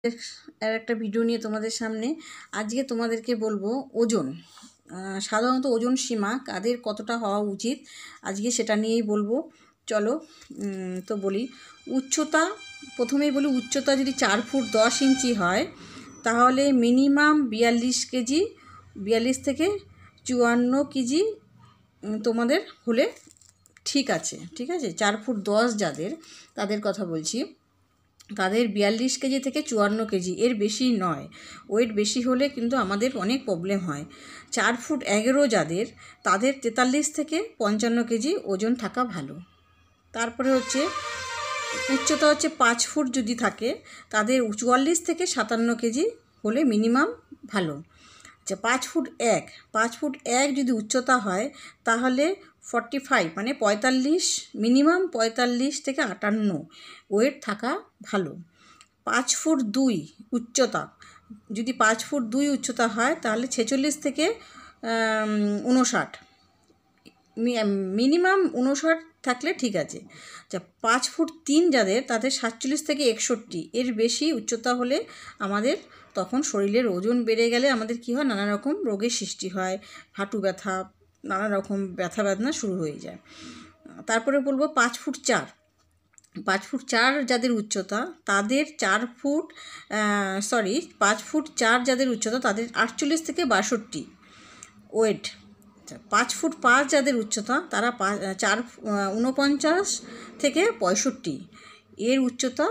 আর একটা ভিডিও নিয়ে তোমাদের সামনে আজকে তোমাদেরকে বলবো ওজন সাধারণত ওজন সীমা কাদের কতটা হওয়া উচিত আজকে সেটা নিয়েই বলবো। চলো তো বলি উচ্চতা। প্রথমেই বলি উচ্চতা যদি 4 ফুট 10 ইঞ্চি হয় তাহলে মিনিমাম 42 কেজি, 42 থেকে 54 কেজি তোমাদের হলে ঠিক আছে। 4 ফুট 10 যাদের, তাদের কথা বলছি, তাদের 42 কেজি থেকে 54 কেজি, এর বেশি নয়। ওয়েট বেশি হলে কিন্তু আমাদের অনেক প্রবলেম হয়। 4 ফুট 11 যাদের, তাদের 43 থেকে 55 কেজি ওজন থাকা ভালো। তারপরে হচ্ছে উচ্চতা 5 ফুট যদি থাকে তাদের 44 থেকে 57 কেজি হলে মিনিমাম ভালো। 5 ফুট 1 যদি উচ্চতা হয় তাহলে 45 মানে 45, মিনিমাম 45 থেকে 58 ওয়েট থাকা ভালো। 5 ফুট 2 উচ্চতা, যদি 5 ফুট 2 উচ্চতা হয় তাহলে 46 থেকে 59, মিনিমাম 59 থাকলে ঠিক আছে। 5 ফুট 3 যাদের, তাদের 47 থেকে 61, এর বেশি উচ্চতা হলে আমাদের তখন শরীরের ওজন বেড়ে গেলে আমাদের কী হয়, নানা রকম রোগের সৃষ্টি হয়, হাঁটু ব্যথা, নানা রকম ব্যথা বেদনা শুরু হয়ে যায়। তারপরে বলবো 5 ফুট 4 যাদের উচ্চতা, তাদের 5 ফুট 4 যাদের উচ্চতা তাদের 48 থেকে 62 ওয়েট। 5 ফুট 5 যাদের উচ্চতা তারা 49 থেকে 65, এর উচ্চতা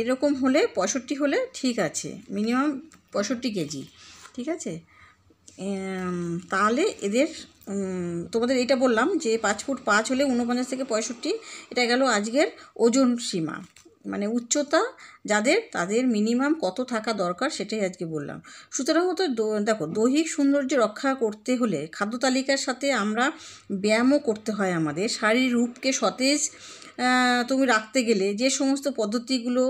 এরকম হলে 65 হলে ঠিক আছে, মিনিমাম 65 কেজি, ঠিক আছে। তাহলে এদের তোমাদের এটা বললাম যে 5 ফুট 5 হলে 49 থেকে 65, এটা গেল আজকের ওজন সীমা, মানে উচ্চতা যাদের, তাদের মিনিমাম কত থাকা দরকার সেটাই আজকে বললাম। সুতরাং দেখো, দৈহিক সৌন্দর্য রক্ষা করতে হলে খাদ্য তালিকার সাথে আমরা ব্যায়ামও করতে হয়। আমাদের শারীরিক রূপকে সতেজ তুমি রাখতে গেলে যে সমস্ত পদ্ধতিগুলো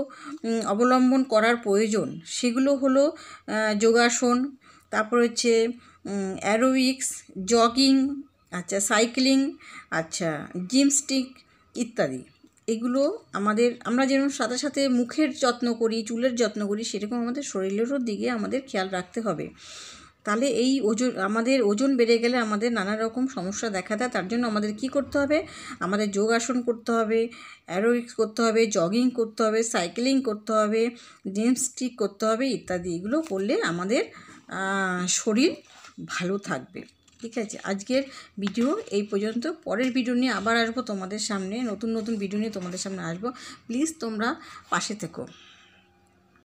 অবলম্বন করার প্রয়োজন সেগুলো হলো যোগাসন, তারপর হচ্ছে অ্যারোবিক্স, জগিং, সাইক্লিং, জিমস্টিক ইত্যাদি। এগুলো আমরা যেমন সাথে সাথে মুখের যত্ন করি, চুলের যত্ন করি, সেরকম আমাদের শরীরেরও দিকে আমাদের খেয়াল রাখতে হবে। তাহলে এই আমাদের ওজন বেড়ে গেলে আমাদের নানা রকম সমস্যা দেখা দেয়। তার জন্য আমাদের কি করতে হবে, আমাদের যোগাসন করতে হবে, অ্যারোবিক্স করতে হবে, জগিং করতে হবে, সাইক্লিং করতে হবে, জিমস্টিক করতে হবে ইত্যাদি। এগুলো করলে আমাদের শরীর ভালো থাকবে। ঠিক আছে, আজকের ভিডিও এই পর্যন্ত। পরের ভিডিও নিয়ে আবার আসবো তোমাদের সামনে, নতুন ভিডিও নিয়ে তোমাদের সামনে আসবো। প্লিজ তোমরা পাশে থেকো।